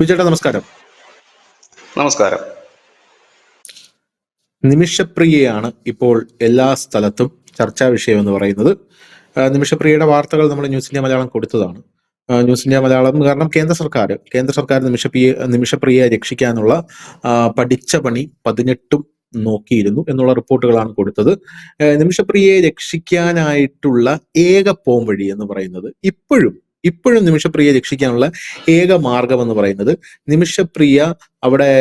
വിജയേട്ടാ നമസ്കാരം. നമസ്കാരം. നിമിഷപ്രിയയാണ് ഇപ്പോൾ എല്ലാ സ്ഥലത്തും ചർച്ചാ വിഷയം എന്ന് പറയുന്നത്. നിമിഷപ്രിയയുടെ വാർത്തകൾ നമ്മൾ ന്യൂസ് ഇന്ത്യ മലയാളം കൊടുത്തതാണ്. ന്യൂസ് ഇന്ത്യ മലയാളം കാരണം കേന്ദ്ര സർക്കാർ നിമിഷപ്രിയയെ രക്ഷിക്കാനുള്ള പഠിച്ച പണി 18 നോക്കിയിരുന്നു എന്നുള്ള റിപ്പോർട്ടുകളാണ് കൊടുത്തത്. നിമിഷപ്രിയയെ രക്ഷിക്കാനായിട്ടുള്ള ഏക പോംവഴി എന്ന് പറയുന്നത് ഇപ്പോഴും നിമിഷപ്രിയയെ രക്ഷിക്കാനുള്ള ഏക മാർഗം എന്ന് പറയുന്നത് നിമിഷപ്രിയ അവിടെ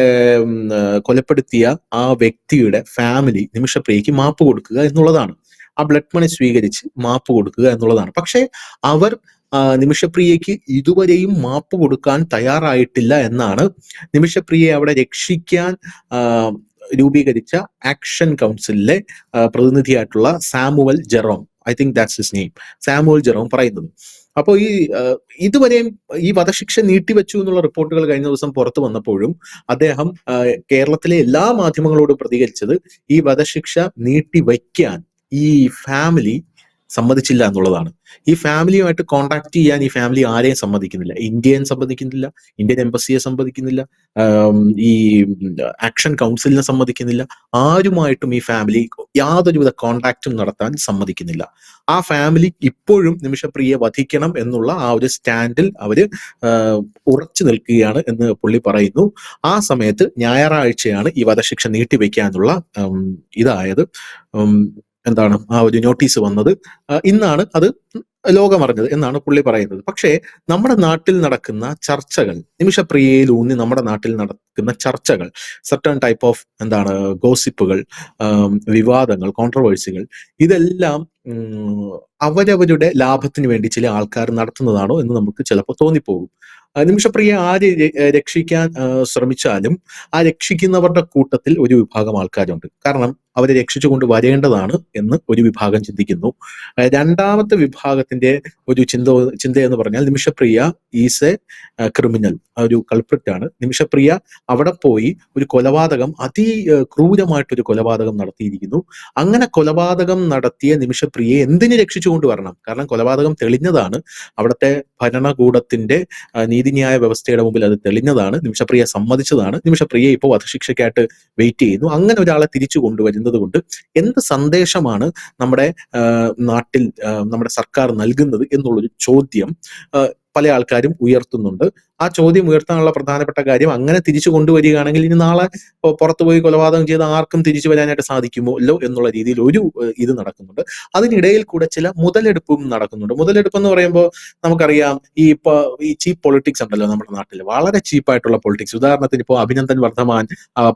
കൊലപ്പെടുത്തിയ ആ വ്യക്തിയുടെ ഫാമിലി നിമിഷപ്രിയയ്ക്ക് മാപ്പ് കൊടുക്കുക എന്നുള്ളതാണ്. ആ ബ്ലഡ് മണി സ്വീകരിച്ച് മാപ്പ് കൊടുക്കുക എന്നുള്ളതാണ്. പക്ഷേ അവർ നിമിഷപ്രിയയ്ക്ക് ഇതുവരെയും മാപ്പ് കൊടുക്കാൻ തയ്യാറായിട്ടില്ല എന്നാണ് നിമിഷപ്രിയയെ അവിടെ രക്ഷിക്കാൻ രൂപീകരിച്ച ആക്ഷൻ കൗൺസിലിലെ പ്രതിനിധിയായിട്ടുള്ള Samuel Jerome, I think that's his name, Samuel Jerome പറയുന്നത്. അപ്പോൾ ഇതുവരെയും ഈ വധശിക്ഷ നീട്ടിവെച്ചു എന്നുള്ള റിപ്പോർട്ടുകൾ കഴിഞ്ഞ ദിവസം പുറത്തു വന്നപ്പോഴും അദ്ദേഹം കേരളത്തിലെ എല്ലാ മാധ്യമങ്ങളോടും പ്രതികരിച്ചത് ഈ വധശിക്ഷ നീട്ടിവയ്ക്കാൻ ഈ ഫാമിലി സമ്മതിച്ചില്ല എന്നുള്ളതാണ്. ഈ ഫാമിലിയുമായിട്ട് കോണ്ടാക്ട് ചെയ്യാൻ ഈ ഫാമിലി ആരെയും സമ്മതിക്കുന്നില്ല. ഇന്ത്യൻ എംബസിയെ സമ്മതിക്കുന്നില്ല, ഈ ആക്ഷൻ കൗൺസിലിനെ സമ്മതിക്കുന്നില്ല. ആരുമായിട്ടും ഈ ഫാമിലി യാതൊരുവിധ കോണ്ടാക്റ്റും നടത്താൻ സമ്മതിക്കുന്നില്ല. ആ ഫാമിലി ഇപ്പോഴും നിമിഷപ്രിയയെ വധിക്കണം എന്നുള്ള ആ ഒരു സ്റ്റാൻഡിൽ അവര് ഉറച്ചു നിൽക്കുകയാണ് എന്ന് പുള്ളി പറയുന്നു. ആ സമയത്ത് ഞായറാഴ്ചയാണ് ഈ വധശിക്ഷ നീട്ടിവെക്കാനുള്ള ഇതായത് ആ ഒരു നോട്ടീസ് വന്നത്. ഇന്നാണ് അത് ലോകമറിഞ്ഞത് എന്നാണ് പുള്ളി പറയുന്നത്. പക്ഷേ നമ്മുടെ നാട്ടിൽ നടക്കുന്ന ചർച്ചകൾ, നിമിഷപ്രിയയിലൂന്നി നമ്മുടെ നാട്ടിൽ നടക്കുന്ന ചർച്ചകൾ, സർട്ടൺ ടൈപ്പ് ഓഫ് ഗോസിപ്പുകൾ, വിവാദങ്ങൾ, കോൺട്രവേഴ്സികൾ, ഇതെല്ലാം അവരവരുടെ ലാഭത്തിന് വേണ്ടി ചില ആൾക്കാർ നടത്തുന്നതാണോ എന്ന് നമുക്ക് ചിലപ്പോൾ തോന്നിപ്പോകും. നിമിഷപ്രിയ ആര് രക്ഷിക്കാൻ ശ്രമിച്ചാലും ആ രക്ഷിക്കുന്നവരുടെ കൂട്ടത്തിൽ ഒരു വിഭാഗം ആൾക്കാരുണ്ട്. കാരണം അവരെ രക്ഷിച്ചുകൊണ്ട് വരേണ്ടതാണ് എന്ന് ഒരു വിഭാഗം ചിന്തിക്കുന്നു. രണ്ടാമത്തെ വിഭാഗത്തിന്റെ ഒരു ചിന്ത എന്ന് പറഞ്ഞാൽ നിമിഷപ്രിയ ഈസ് എ ക്രിമിനൽ, ഒരു കൾപ്രിറ്റ് ആണ്. നിമിഷപ്രിയ അവിടെ പോയി ഒരു കൊലപാതകം, ക്രൂരമായിട്ടൊരു കൊലപാതകം നടത്തിയിരിക്കുന്നു. അങ്ങനെ കൊലപാതകം നടത്തിയ നിമിഷപ്രിയയെ എന്തിന് രക്ഷിച്ചുകൊണ്ട് വരണം? കാരണം കൊലപാതകം തെളിഞ്ഞതാണ്. അവിടുത്തെ ഭരണകൂടത്തിന്റെ നീതിന്യായ വ്യവസ്ഥയുടെ മുമ്പിൽ അത് തെളിഞ്ഞതാണ്. നിമിഷപ്രിയ സമ്മതിച്ചതാണ്. നിമിഷപ്രിയ ഇപ്പോൾ വധശിക്ഷയ്ക്കായിട്ട് വെയിറ്റ് ചെയ്യുന്നു. അങ്ങനെ ഒരാളെ തിരിച്ചു കൊണ്ടുവരുന്നത് കൊണ്ട് എന്ത് സന്ദേശമാണ് നമ്മുടെ നാട്ടിൽ നമ്മുടെ സർക്കാർ നൽകുന്നത് എന്നുള്ളൊരു ചോദ്യം പല ആൾക്കാരും ഉയർത്തുന്നുണ്ട്. ആ ചോദ്യം ഉയർത്താനുള്ള പ്രധാനപ്പെട്ട കാര്യം, അങ്ങനെ തിരിച്ചു കൊണ്ടുവരികയാണെങ്കിൽ ഇനി നാളെ പുറത്തുപോയി കൊലപാതകം ചെയ്ത് ആർക്കും തിരിച്ചു വരാനായിട്ട് സാധിക്കുമല്ലോ എന്നുള്ള രീതിയിൽ ഒരു ഇത് നടക്കുന്നുണ്ട്. അതിനിടയിൽ കൂടെ ചില മുതലെടുപ്പും നടക്കുന്നുണ്ട്. മുതലെടുപ്പ് എന്ന് പറയുമ്പോൾ നമുക്കറിയാം, ഈ ചീപ്പ് പൊളിറ്റിക്സ് ഉണ്ടല്ലോ നമ്മുടെ നാട്ടിൽ, വളരെ ചീപ്പായിട്ടുള്ള പൊളിറ്റിക്സ്. ഉദാഹരണത്തിന് ഇപ്പോൾ അഭിനന്ദൻ വർദ്ധമാൻ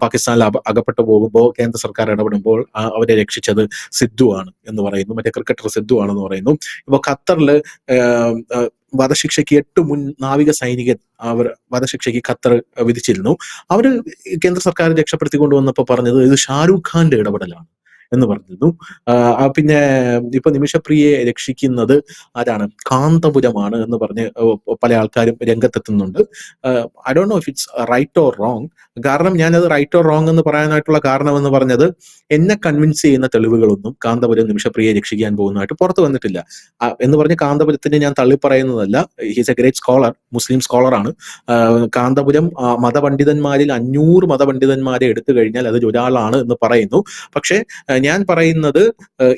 പാകിസ്ഥാനിൽ അകപ്പെട്ടു പോകുമ്പോൾ കേന്ദ്ര സർക്കാർ ഇടപെടുമ്പോൾ അവരെ രക്ഷിച്ചത് സിദ്ധു ആണ് എന്ന് പറയുന്നു, മറ്റേ ക്രിക്കറ്റർ സിദ്ധു ആണെന്ന് പറയുന്നു. ഇപ്പൊ ഖത്തറില് വധശിക്ഷയ്ക്ക് 8 മുൻ നാവിക സൈനികൻ അവർ വധശിക്ഷയ്ക്ക് ഖത്തർ വിധിച്ചിരുന്നു. അവര് കേന്ദ്ര സർക്കാർ രക്ഷപ്പെടുത്തി കൊണ്ടുവന്നപ്പോൾ പറഞ്ഞത് ഇത് ഷാരൂഖ് ഖാന്റെ ഇടപെടലാണ് എന്ന് പറഞ്ഞിരുന്നു. പിന്നെ ഇപ്പൊ നിമിഷപ്രിയയെ രക്ഷിക്കുന്നത് ആരാണ്? കാന്തപുരമാണ് എന്ന് പറഞ്ഞ് പല ആൾക്കാരും രംഗത്തെത്തുന്നുണ്ട്. I don't know if it's right or wrong. കാരണം ഞാനത് റൈറ്റ് ഓർ റോങ് എന്ന് പറയാനായിട്ടുള്ള കാരണം എന്ന് പറഞ്ഞത്, എന്നെ കൺവിൻസ് ചെയ്യുന്ന തെളിവുകളൊന്നും കാന്തപുരം നിമിഷപ്രിയയെ രക്ഷിക്കാൻ പോകുന്നതായിട്ട് പുറത്തു വന്നിട്ടില്ല. എന്ന് പറഞ്ഞ് കാന്തപുരത്തിന് ഞാൻ തള്ളിപ്പറയുന്നതല്ല. ഹീസ് എ ഗ്രേറ്റ് സ്കോളർ, മുസ്ലിം സ്കോളറാണ്. കാന്തപുരം മതപണ്ഡിതന്മാരിൽ 500 മതപണ്ഡിതന്മാരെ എടുത്തു കഴിഞ്ഞാൽ അതിൽ ഒരാളാണ് എന്ന് പറയുന്നു. പക്ഷേ ഞാൻ പറയുന്നത്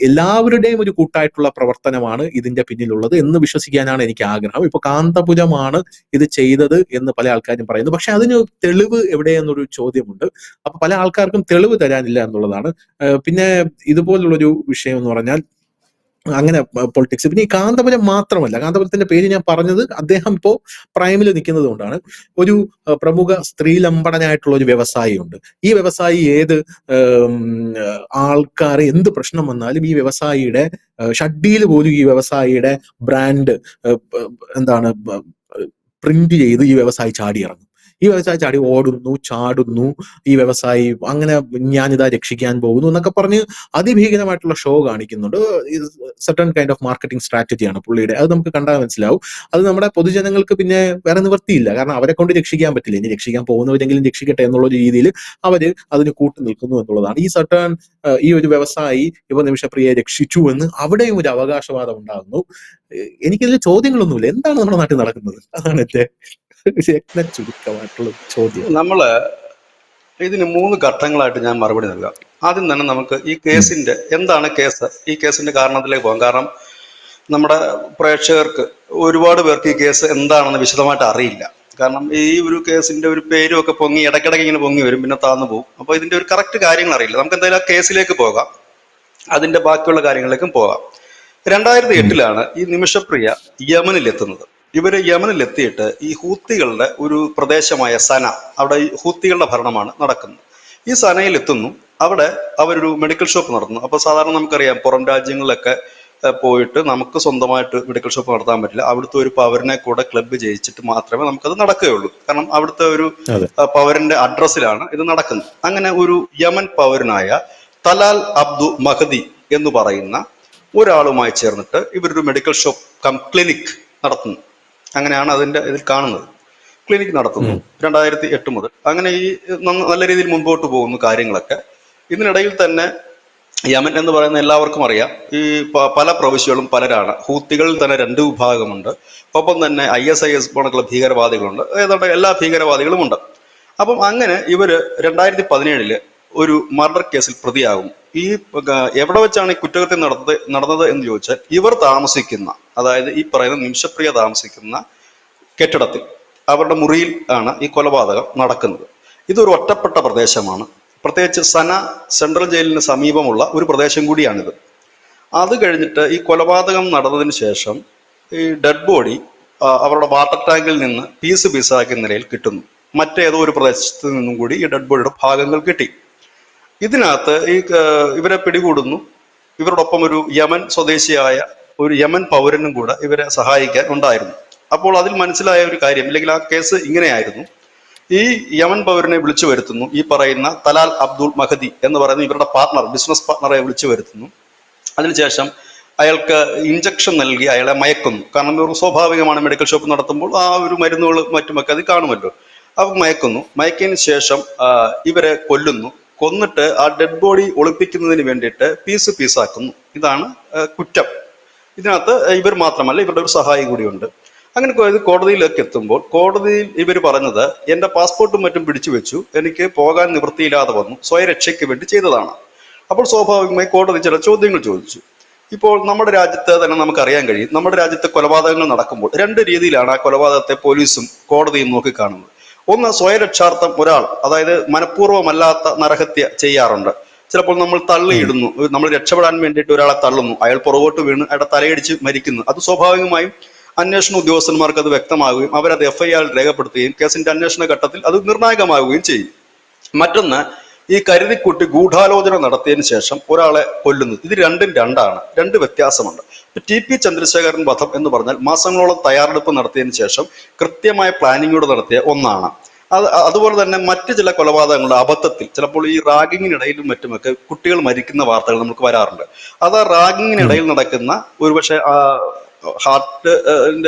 എല്ലാവരുടെയും ഒരു കൂട്ടായിട്ടുള്ള പ്രവർത്തനമാണ് ഇതിന്റെ പിന്നിലുള്ളത് എന്ന് വിശ്വസിക്കാനാണ് എനിക്ക് ആഗ്രഹം. ഇപ്പൊ കാന്തപുരമാണ് ഇത് ചെയ്തത് എന്ന് പല ആൾക്കാരും പറയുന്നു. പക്ഷെ അതിന് തെളിവ് എവിടെയെന്നൊരു ചോദ്യമുണ്ട്. അപ്പൊ പല ആൾക്കാർക്കും തെളിവ് തരാനില്ല എന്നുള്ളതാണ്. പിന്നെ ഇതുപോലുള്ളൊരു വിഷയം എന്ന് പറഞ്ഞാൽ അങ്ങനെ പൊളിറ്റിക്സ്. പിന്നെ ഈ കാന്തപുരം മാത്രമല്ല, കാന്തപുരത്തിന്റെ പേര് ഞാൻ പറഞ്ഞത് അദ്ദേഹം ഇപ്പോ പ്രൈമിൽ നിൽക്കുന്നത് കൊണ്ടാണ്. ഒരു പ്രമുഖ സ്ത്രീലമ്പടനായിട്ടുള്ള ഒരു വ്യവസായി ഉണ്ട്. ഈ വ്യവസായി ആൾക്കാർ എന്ത് പ്രശ്നം വന്നാലും ഈ വ്യവസായിയുടെ ഷഡ്ഡിയിൽ പോലും ഈ വ്യവസായിയുടെ ബ്രാൻഡ് പ്രിന്റ് ചെയ്ത് ഈ വ്യവസായി ചാടി ഇറങ്ങും. ഈ വ്യവസായി ചാടി ഓടുന്നു, ചാടുന്നു. ഈ വ്യവസായി അങ്ങനെ ഞാനിതാ രക്ഷിക്കാൻ പോകുന്നു എന്നൊക്കെ പറഞ്ഞ് അതിഭീകരമായിട്ടുള്ള ഷോ കാണിക്കുന്നുണ്ട്. സർട്ടൺ കൈൻഡ് ഓഫ് മാർക്കറ്റിംഗ് സ്ട്രാറ്റജിയാണ് പുള്ളിയുടെ. അത് നമുക്ക് കണ്ടാൽ മനസ്സിലാവും. അത് നമ്മുടെ പൊതുജനങ്ങൾക്ക് പിന്നെ വേറെ നിവൃത്തിയില്ല. കാരണം അവരെ കൊണ്ട് രക്ഷിക്കാൻ പറ്റില്ല. ഇനി രക്ഷിക്കാൻ പോകുന്നവരെങ്കിലും രക്ഷിക്കട്ടെ എന്നുള്ള രീതിയിൽ അവര് അതിന് കൂട്ടു നിൽക്കുന്നു എന്നുള്ളതാണ്. ഈ ഒരു വ്യവസായി ഇവ നിമിഷപ്രിയയെ രക്ഷിച്ചു എന്ന് അവിടെയും ഒരു അവകാശവാദം ഉണ്ടാകുന്നു. എനിക്കിതിൽ ചോദ്യങ്ങളൊന്നുമില്ല. എന്താണ് നമ്മുടെ നാട്ടിൽ നടക്കുന്നത്? അതാണ് എന്റെ ചുരുക്കമായിട്ടുള്ള ചോദ്യം. നമ്മള് ഇതിന് 3 ഘട്ടങ്ങളായിട്ട് ഞാൻ മറുപടി നൽകാം. ആദ്യം തന്നെ നമുക്ക് ഈ കേസിന്റെ എന്താണ് കേസ്, ഈ കേസിന്റെ കാരണത്തിലേക്ക് പോകാം. കാരണം നമ്മുടെ പ്രേക്ഷകർക്ക് ഒരുപാട് പേർക്ക് ഈ കേസ് എന്താണെന്ന് വിശദമായിട്ട് അറിയില്ല. കാരണം ഈ ഒരു കേസിന്റെ ഒരു പേരും ഒക്കെ പൊങ്ങി ഇടയ്ക്കിടയ്ക്ക് ഇങ്ങനെ പൊങ്ങി വരും, പിന്നെ താന്നു പോകും. അപ്പൊ ഇതിന്റെ ഒരു കറക്റ്റ് കാര്യങ്ങൾ അറിയില്ല. നമുക്ക് എന്തായാലും ആ കേസിലേക്ക് പോകാം, അതിന്റെ ബാക്കിയുള്ള കാര്യങ്ങളിലേക്കും പോകാം. 2008 ഈ നിമിഷപ്രിയ യമനിലെത്തുന്നത്. ഇവര് യമനിലെത്തിയിട്ട് ഈ ഹൂത്തികളുടെ ഒരു പ്രദേശമായ സന, അവിടെ ഈ ഹൂത്തികളുടെ ഭരണമാണ് നടക്കുന്നത്. ഈ സനയിൽ എത്തുന്നു. അവിടെ അവരൊരു മെഡിക്കൽ ഷോപ്പ് നടത്തുന്നു. അപ്പൊ സാധാരണ നമുക്കറിയാം, പുറം രാജ്യങ്ങളിലൊക്കെ പോയിട്ട് നമുക്ക് സ്വന്തമായിട്ട് മെഡിക്കൽ ഷോപ്പ് നടത്താൻ പറ്റില്ല. അവിടുത്തെ ഒരു പൗരനെ കൂടെ ക്ലബ്ബ് ജയിച്ചിട്ട് മാത്രമേ നമുക്കത് നടക്കുകയുള്ളൂ. കാരണം അവിടുത്തെ ഒരു പൗരന്റെ അഡ്രസ്സിലാണ് ഇത് നടക്കുന്നത്. അങ്ങനെ ഒരു യമൻ പൗരനായ തലാൽ അബ്ദു മഹദി എന്ന് പറയുന്ന ഒരാളുമായി ചേർന്നിട്ട് ഇവരൊരു മെഡിക്കൽ ഷോപ്പ് കം ക്ലിനിക് നടത്തുന്നു. അങ്ങനെയാണ് അതിന്റെ ഇതിൽ കാണുന്നത്. ക്ലിനിക് നടത്തുന്നു 2008 മുതൽ. അങ്ങനെ ഈ നല്ല രീതിയിൽ മുൻപോട്ട് പോകുന്നു കാര്യങ്ങളൊക്കെ. ഇതിനിടയിൽ തന്നെ യമൻ എന്ന് പറയുന്ന എല്ലാവർക്കും അറിയാം, ഈ പല പ്രവിശ്യകളും പലരാണ്. ഹൂത്തികളിൽ തന്നെ 2 വിഭാഗമുണ്ട്. ഒപ്പം തന്നെ ISIS പോലുള്ള ഭീകരവാദികളുണ്ട്. ഏതാണ്ട് എല്ലാ ഭീകരവാദികളും ഉണ്ട്. അപ്പം അങ്ങനെ ഇവര് 2017 ഒരു മർഡർ കേസിൽ പ്രതിയാകും. ഈ എവിടെ വെച്ചാണ് ഈ കുറ്റകൃത്യം നടന്നത് എന്ന് ചോദിച്ചാൽ, ഇവർ താമസിക്കുന്ന, അതായത് ഈ പറയുന്ന നിമിഷപ്രിയ താമസിക്കുന്ന കെട്ടിടത്തിൽ, അവരുടെ മുറിയിൽ ആണ് ഈ കൊലപാതകം നടക്കുന്നത്. ഇതൊരു ഒറ്റപ്പെട്ട പ്രദേശമാണ്. പ്രത്യേകിച്ച് സന സെൻട്രൽ ജയിലിന് സമീപമുള്ള ഒരു പ്രദേശം കൂടിയാണിത്. അത് കഴിഞ്ഞിട്ട് ഈ കൊലപാതകം നടന്നതിന് ശേഷം ഈ ഡെഡ് ബോഡി അവരുടെ വാട്ടർ ടാങ്കിൽ നിന്ന് പീസ് പീസാക്കിയ നിലയിൽ കിട്ടുന്നു. മറ്റേതോ ഒരു പ്രദേശത്ത് നിന്നും കൂടി ഈ ഡെഡ് ബോഡിയുടെ ഭാഗങ്ങൾ കിട്ടി. ഇതിനകത്ത് ഈ ഇവരെ പിടികൂടുന്നു. ഇവരോടൊപ്പം ഒരു യമൻ സ്വദേശിയായ ഒരു യമൻ പൗരനും കൂടെ ഇവരെ സഹായിക്കാൻ ഉണ്ടായിരുന്നു. അപ്പോൾ അതിൽ മനസ്സിലായ ഒരു കാര്യം, അല്ലെങ്കിൽ ആ കേസ് ഇങ്ങനെയായിരുന്നു. ഈ യമൻ പൗരനെ വിളിച്ചു വരുത്തുന്നു. ഈ പറയുന്ന തലാൽ അബ്ദുൾ മഹദി എന്ന് പറയുന്ന ഇവരുടെ പാർട്ണർ, ബിസിനസ് പാർട്ണറെ വിളിച്ചു വരുത്തുന്നു. അതിനുശേഷം അയാൾക്ക് ഇഞ്ചക്ഷൻ നൽകി അയാളെ മയക്കുന്നു. കാരണം ഒരു സ്വാഭാവികമാണ്, മെഡിക്കൽ ഷോപ്പ് നടത്തുമ്പോൾ ആ ഒരു മരുന്നുകൾ മറ്റുമൊക്കെ അത് കാണുമല്ലോ. അപ്പം മയക്കുന്നു. മയക്കിയതിന് ശേഷം ഇവരെ കൊല്ലുന്നു. കൊന്നിട്ട് ആ ഡെഡ് ബോഡി ഒളിപ്പിക്കുന്നതിന് വേണ്ടിയിട്ട് പീസ് പീസാക്കുന്നു. ഇതാണ് കുറ്റം. ഇതിനകത്ത് ഇവർ മാത്രമല്ല, ഇവരുടെ ഒരു സഹായി കൂടിയുണ്ട്. അങ്ങനെ കോടതിയിലേക്ക് എത്തുമ്പോൾ കോടതിയിൽ ഇവർ പറഞ്ഞത്, എൻ്റെ പാസ്പോർട്ടും മറ്റും പിടിച്ചു വെച്ചു, എനിക്ക് പോകാൻ നിവൃത്തിയില്ലാതെ വന്നു, സ്വയരക്ഷയ്ക്ക് വേണ്ടി ചെയ്തതാണ്. അപ്പോൾ സ്വാഭാവികമായി കോടതി ചില ചോദ്യങ്ങൾ ചോദിച്ചു. ഇപ്പോൾ നമ്മുടെ രാജ്യത്ത് തന്നെ നമുക്കറിയാൻ കഴിയും, നമ്മുടെ രാജ്യത്തെ കൊലപാതകങ്ങൾ നടക്കുമ്പോൾ 2 രീതിയിലാണ് ആ കൊലപാതകത്തെ പോലീസും കോടതിയും നോക്കിക്കാണുന്നത്. ഒന്ന്, സ്വയരക്ഷാർത്ഥം ഒരാൾ, അതായത് മനഃപൂർവ്വമല്ലാത്ത നരഹത്യ ചെയ്യാറുണ്ട്. ചിലപ്പോൾ നമ്മൾ തള്ളിയിടുന്നു, നമ്മൾ രക്ഷപ്പെടാൻ വേണ്ടിയിട്ട് ഒരാളെ തള്ളുന്നു, അയാൾ പുറകോട്ട് വീണ് അയാളുടെ തലയടിച്ച് മരിക്കുന്നു. അത് സ്വാഭാവികമായും അന്വേഷണ ഉദ്യോഗസ്ഥന്മാർക്ക് അത് വ്യക്തമാകുകയും അവരത് FIR രേഖപ്പെടുത്തുകയും കേസിന്റെ അന്വേഷണ ഘട്ടത്തിൽ അത് നിർണായകമാവുകയും ചെയ്യും. മറ്റൊന്ന്, ഈ കരുതിക്കുട്ടി ഗൂഢാലോചന നടത്തിയതിനു ശേഷം ഒരാളെ കൊല്ലുന്നത്. ഇത് രണ്ടും രണ്ടാണ്, 2 വ്യത്യാസമുണ്ട്. TP ചന്ദ്രശേഖരൻ വധം എന്ന് പറഞ്ഞാൽ മാസങ്ങളോളം തയ്യാറെടുപ്പ് നടത്തിയതിനു ശേഷം കൃത്യമായ പ്ലാനിങ്ങോട് നടത്തിയ ഒന്നാണ്. അതുപോലെ തന്നെ മറ്റ് ചില കൊലപാതകങ്ങളുടെ അബദ്ധത്തിൽ, ചിലപ്പോൾ ഈ റാഗിങ്ങിനിടയിലും മറ്റുമൊക്കെ കുട്ടികൾ മരിക്കുന്ന വാർത്തകൾ നമുക്ക് വരാറുണ്ട്. അത് റാഗിങ്ങിനിടയിൽ നടക്കുന്ന ഒരുപക്ഷെ ഹാർട്ട്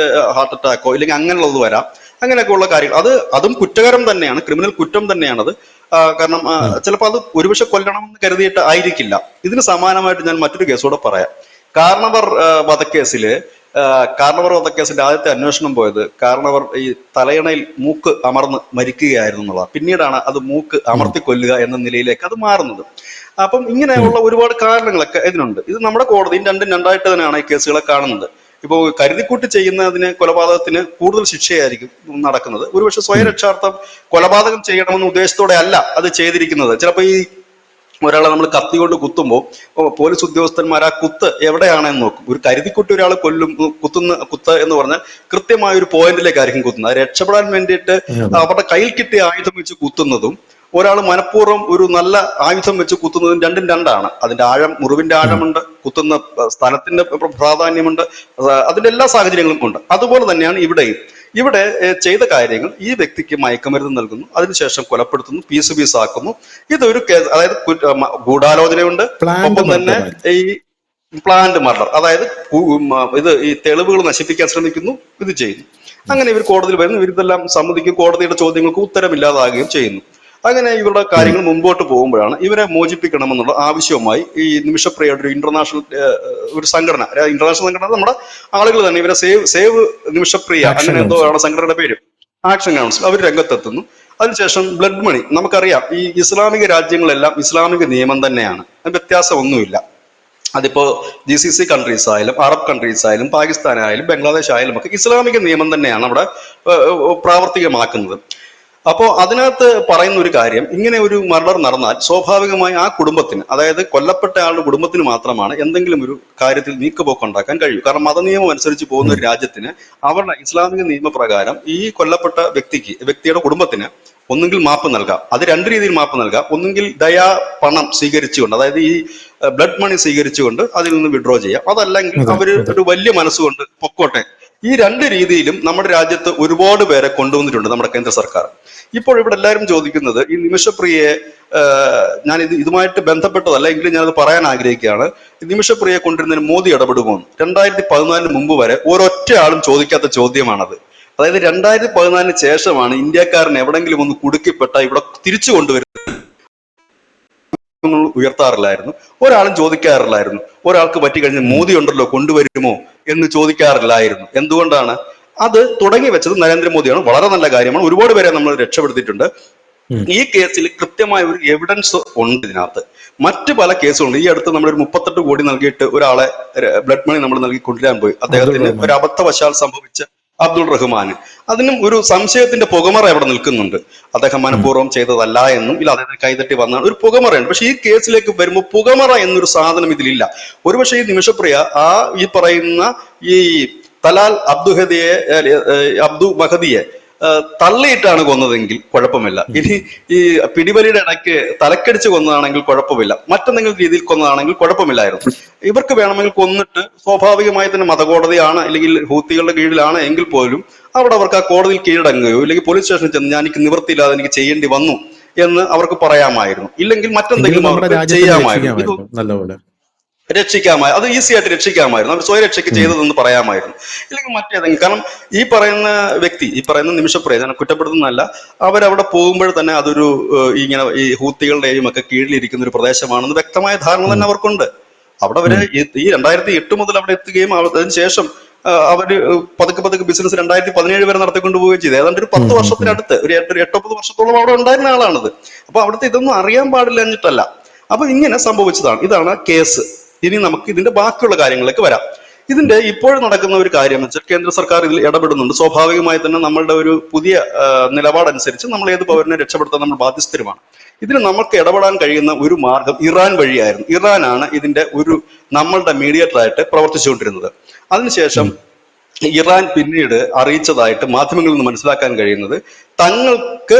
അറ്റാക്കോ ഇല്ലെങ്കിൽ അങ്ങനെയുള്ളത് വരാം. അങ്ങനെയൊക്കെയുള്ള കാര്യങ്ങൾ, അതും കുറ്റകരം തന്നെയാണ്, ക്രിമിനൽ കുറ്റം തന്നെയാണത്. കാരണം ചിലപ്പോൾ അത് ഒരുപക്ഷെ കൊല്ലണമെന്ന് കരുതിയിട്ട് ആയിരിക്കില്ല. ഇതിന് സമാനമായിട്ട് ഞാൻ മറ്റൊരു കേസോടെ പറയാം. കാർണവർ വധക്കേസിന്റെ ആദ്യത്തെ അന്വേഷണം പോയത്, കാർണവർ ഈ തലയണയിൽ മൂക്ക് അമർന്ന് മരിക്കുകയായിരുന്നു എന്നുള്ളതാണ്. പിന്നീടാണ് അത് മൂക്ക് അമർത്തി കൊല്ലുക എന്ന നിലയിലേക്ക് അത് മാറുന്നത്. അപ്പം ഇങ്ങനെയുള്ള ഒരുപാട് കാരണങ്ങളൊക്കെ ഇതിനുണ്ട്. ഇത് നമ്മുടെ കോടതിയും 2 രണ്ടായിട്ട് തന്നെയാണ് ഈ കേസുകളെ കാണുന്നത്. ഇപ്പോൾ കരുതിക്കൂട്ടി ചെയ്യുന്നതിന്, കൊലപാതകത്തിന് കൂടുതൽ ശിക്ഷയായിരിക്കും നടക്കുന്നത്. ഒരുപക്ഷെ സ്വയരക്ഷാർത്ഥം കൊലപാതകം ചെയ്യണമെന്ന ഉദ്ദേശത്തോടെ അല്ല അത് ചെയ്തിരിക്കുന്നത്. ചിലപ്പോൾ ഈ ഒരാളെ നമ്മൾ കത്തി കൊണ്ട് കുത്തുമ്പോൾ പോലീസ് ഉദ്യോഗസ്ഥന്മാർ ആ കുത്ത് എവിടെയാണെന്ന് നോക്കും. ഒരു കരുതിക്കുട്ടി ഒരാൾ കുത്തുന്ന കുത്ത് എന്ന് പറഞ്ഞാൽ കൃത്യമായ ഒരു പോയിന്റിലേക്കായിരിക്കും കുത്തുന്നത്. രക്ഷപ്പെടാൻ വേണ്ടിയിട്ട് അവരുടെ കയ്യിൽ കിട്ടിയ ആയുധം വെച്ച് കുത്തുന്നതും ഒരാൾ മനഃപൂർവ്വം ഒരു നല്ല ആയുധം വെച്ച് കുത്തുന്നതും 2 രണ്ടാണ്. അതിന്റെ ആഴം, മുറിവിന്റെ ആഴമുണ്ട്, കുത്തുന്ന സ്ഥലത്തിന്റെ പ്രാധാന്യമുണ്ട്, അതിന്റെ എല്ലാ സാഹചര്യങ്ങളും ഉണ്ട്. അതുപോലെ തന്നെയാണ് ഇവിടെ ചെയ്ത കാര്യങ്ങൾ. ഈ വ്യക്തിക്ക് മയക്കുമരുന്ന് നൽകുന്നു, അതിനുശേഷം കൊലപ്പെടുത്തുന്നു, പീസ് ആക്കുന്നു. ഇതൊരു കേസ്, അതായത് ഗൂഢാലോചനയുണ്ട്, ഒപ്പം തന്നെ ഈ പ്ലാന്റ് മർഡർ, അതായത് ഈ തെളിവുകൾ നശിപ്പിക്കാൻ ശ്രമിക്കുന്നു, ഇത് ചെയ്യുന്നു. അങ്ങനെ ഇവർ കോടതിയിൽ വരുന്നു, ഇവരിതെല്ലാം സമ്മതിക്കും, കോടതിയുടെ ചോദ്യങ്ങൾക്ക് ഉത്തരമില്ലാതാകുകയും ചെയ്യുന്നു. അങ്ങനെ ഇവരുടെ കാര്യങ്ങൾ മുമ്പോട്ട് പോകുമ്പോഴാണ് ഇവരെ മോചിപ്പിക്കണമെന്നുള്ള ആവശ്യവുമായി ഈ നിമിഷപ്രിയയുടെ ഒരു ഇന്റർനാഷണൽ സംഘടന, നമ്മുടെ ആളുകൾ തന്നെ, ഇവരെ സേവ് നിമിഷപ്രിയ, അങ്ങനെ എന്തോ ആണ് സംഘടനയുടെ പേര്. ആക്ഷൻ കൗൺസിൽ അവർ രംഗത്തെത്തുന്നു. അതിനുശേഷം ബ്ലഡ് മണി, നമുക്കറിയാം ഈ ഇസ്ലാമിക രാജ്യങ്ങളെല്ലാം ഇസ്ലാമിക നിയമം തന്നെയാണ്, വ്യത്യാസമൊന്നുമില്ല. അതിപ്പോ GCC കൺട്രീസ് ആയാലും അറബ് കൺട്രീസ് ആയാലും പാകിസ്ഥാൻ ആയാലും ബംഗ്ലാദേശ് ആയാലും ഒക്കെ ഇസ്ലാമിക നിയമം തന്നെയാണ് അവിടെ പ്രാവർത്തികമാക്കുന്നത്. അപ്പോൾ അതിനകത്ത് പറയുന്ന ഒരു കാര്യം, ഇങ്ങനെ ഒരു മർഡർ നടന്നാൽ സ്വാഭാവികമായി ആ കുടുംബത്തിന്, അതായത് കൊല്ലപ്പെട്ട ആളുടെ കുടുംബത്തിന് മാത്രമാണ് എന്തെങ്കിലും ഒരു കാര്യത്തിൽ നീക്കുപോക്ക് ഉണ്ടാക്കാൻ കഴിയൂ. കാരണം മതനിയമം അനുസരിച്ച് പോകുന്ന ഒരു രാജ്യത്തിന് അവരുടെ ഇസ്ലാമിക നിയമപ്രകാരം ഈ കൊല്ലപ്പെട്ട വ്യക്തിയുടെ കുടുംബത്തിന് ഒന്നുകിൽ മാപ്പ് നൽകാം. അത് രണ്ട് രീതിയിൽ മാപ്പ് നൽകാം. ഒന്നുകിൽ പണം സ്വീകരിച്ചുകൊണ്ട്, അതായത് ഈ ബ്ലഡ് മണി സ്വീകരിച്ചുകൊണ്ട് അതിൽ നിന്ന് വിഡ്രോ ചെയ്യാം. അതല്ലെങ്കിൽ അവര് ഒരു വലിയ മനസ്സുകൊണ്ട് പൊക്കോട്ടെ. ഈ രണ്ട് രീതിയിലും നമ്മുടെ രാജ്യത്ത് ഒരുപാട് പേരെ കൊണ്ടുവന്നിട്ടുണ്ട് നമ്മുടെ കേന്ദ്ര സർക്കാർ. ഇപ്പോൾ ഇവിടെ എല്ലാവരും ചോദിക്കുന്നത്, ഈ നിമിഷപ്രിയയെ, ഞാൻ ഇതുമായിട്ട് ബന്ധപ്പെട്ടതല്ല എങ്കിലും ഞാനത് പറയാൻ ആഗ്രഹിക്കുകയാണ്. നിമിഷപ്രിയയെ കൊണ്ടുവരുന്നതിന് മോദി ഇടപെടുമോ? 2014 മുമ്പ് വരെ ഒരൊറ്റ ആളും ചോദിക്കാത്ത ചോദ്യമാണത്. അതായത് 2014 ശേഷമാണ് ഇന്ത്യക്കാരൻ എവിടെങ്കിലും ഒന്ന് കുടുക്കിപ്പെട്ട ഇവിടെ തിരിച്ചു കൊണ്ടുവരുന്നത്. ഉയർത്താറില്ലായിരുന്നു, ഒരാളും ചോദിക്കാറില്ലായിരുന്നു. ഒരാൾക്ക് പറ്റിക്കഴിഞ്ഞ് മോദി ഉണ്ടല്ലോ കൊണ്ടുവരുമോ എന്ന് ചോദിക്കാറില്ലായിരുന്നു. എന്തുകൊണ്ടാണ്? അത് തുടങ്ങി വെച്ചത് നരേന്ദ്രമോദിയാണ്. വളരെ നല്ല കാര്യമാണ്, ഒരുപാട് പേരെ നമ്മൾ രക്ഷപ്പെടുത്തിയിട്ടുണ്ട്. ഈ കേസിൽ കൃത്യമായ ഒരു എവിഡൻസ് ഉണ്ട് ഇതിനകത്ത്. മറ്റു പല കേസുകളുണ്ട്. ഈ അടുത്ത് നമ്മളൊരു 38 കോടി നൽകിയിട്ട് ഒരാളെ ബ്ലഡ് മണി നമ്മൾ നൽകി കൊണ്ടുവരാൻ പോയി. അദ്ദേഹത്തിന് ഒരു അബദ്ധവശാൽ സംഭവിച്ച അബ്ദുൾ റഹ്മാൻ, അതിനും ഒരു സംശയത്തിന്റെ പുകമറ അവിടെ നിൽക്കുന്നുണ്ട്. അദ്ദേഹം മനഃപൂർവ്വം ചെയ്തതല്ല എന്നും ഇല്ല അദ്ദേഹത്തിന് കൈതട്ടി വന്നാണ് ഒരു പുകമറയുണ്ട്. പക്ഷെ ഈ കേസിലേക്ക് വരുമ്പോൾ പുകമറ എന്നൊരു സാധനം ഇതിലില്ല. ഒരുപക്ഷെ ഈ നിമിഷപ്രിയ ഈ പറയുന്ന ഈ തലാൽ അബ്ദു മഹദിയെ തള്ളിയിട്ടാണ് കൊന്നതെങ്കിൽ കുഴപ്പമില്ല. ഇനി ഈ പിടിവലിയുടെ ഇടയ്ക്ക് തലക്കടിച്ച് കൊന്നതാണെങ്കിൽ കുഴപ്പമില്ല, മറ്റെന്തെങ്കിലും രീതിയിൽ കൊന്നതാണെങ്കിൽ കുഴപ്പമില്ലായിരുന്നു. ഇവർക്ക് വേണമെങ്കിൽ കൊന്നിട്ട് സ്വാഭാവികമായി തന്നെ മതകോടതിയാണ് അല്ലെങ്കിൽ ഹൂത്തികളുടെ കീഴിലാണ് എങ്കിൽ പോലും അവിടെ അവർക്ക് ആ കോടതിയിൽ കീഴടങ്ങുകയോ ഇല്ലെങ്കിൽ പോലീസ് സ്റ്റേഷനിൽ ചെന്ന് ഞാൻ എനിക്ക് നിവൃത്തിയില്ലാതെ എനിക്ക് ചെയ്യേണ്ടി വന്നു എന്ന് അവർക്ക് പറയാമായിരുന്നു. ഇല്ലെങ്കിൽ മറ്റെന്തെങ്കിലും അവർക്ക് ചെയ്യാമായിരുന്നു, രക്ഷിക്കാമായി, അത് ഈസി ആയിട്ട് രക്ഷിക്കാമായിരുന്നു, അവർ സ്വയം രക്ഷയ്ക്ക് ചെയ്തതെന്ന് പറയാമായിരുന്നു. ഇല്ലെങ്കിൽ മറ്റേതെങ്കിലും. കാരണം ഈ പറയുന്ന വ്യക്തി, ഈ പറയുന്ന നിമിഷപ്രിയ, ഞാൻ കുറ്റപ്പെടുത്തുന്നതല്ല, അവരവിടെ പോകുമ്പോൾ തന്നെ അതൊരു ഇങ്ങനെ ഈ ഹൂത്തികളുടെയും ഒക്കെ കീഴിലിരിക്കുന്ന ഒരു പ്രദേശമാണെന്ന് വ്യക്തമായ ധാരണ തന്നെ അവർക്കുണ്ട്. അവിടെ അവര് ഈ 2008 മുതൽ അവിടെ എത്തുകയും അതിനുശേഷം അവര് പതുക്കെ ബിസിനസ് 2017 വരെ നടത്തിക്കൊണ്ട് പോവുകയും ചെയ്തു. ഏതാണ്ട് ഒരു 10 വർഷത്തിനടുത്ത്, ഒരു 8-9 വർഷത്തോളം അവിടെ ഉണ്ടായിരുന്ന ആളാണിത്. അപ്പൊ അവിടുത്തെ ഇതൊന്നും അറിയാൻ പാടില്ല എന്നിട്ടല്ല. അപ്പൊ ഇങ്ങനെ സംഭവിച്ചതാണ്. ഇതാണ് കേസ്. ഇനി നമുക്ക് ഇതിന്റെ ബാക്കിയുള്ള കാര്യങ്ങളിലേക്ക് വരാം. ഇതിന്റെ ഇപ്പോൾ നടക്കുന്ന ഒരു കാര്യം വെച്ചാൽ കേന്ദ്ര സർക്കാർ ഇതിൽ ഇടപെടുന്നുണ്ട്. സ്വാഭാവികമായി തന്നെ നമ്മളുടെ ഒരു പുതിയ നിലപാടനുസരിച്ച് നമ്മൾ ഏത് പൗരനെ രക്ഷപ്പെടുത്താൻ നമ്മൾ ബാധ്യസ്ഥരുമാണ്. ഇതിന് നമുക്ക് ഇടപെടാൻ കഴിയുന്ന ഒരു മാർഗം ഇറാൻ വഴിയായിരുന്നു. ഇറാനാണ് ഇതിന്റെ ഒരു നമ്മളുടെ മീഡിയേറ്റർ ആയിട്ട് പ്രവർത്തിച്ചുകൊണ്ടിരുന്നത്. അതിനുശേഷം ഇറാൻ പിന്നീട് അറിയിച്ചതായിട്ട് മാധ്യമങ്ങളിൽ നിന്ന് മനസ്സിലാക്കാൻ കഴിയുന്നത്, തങ്ങൾക്ക്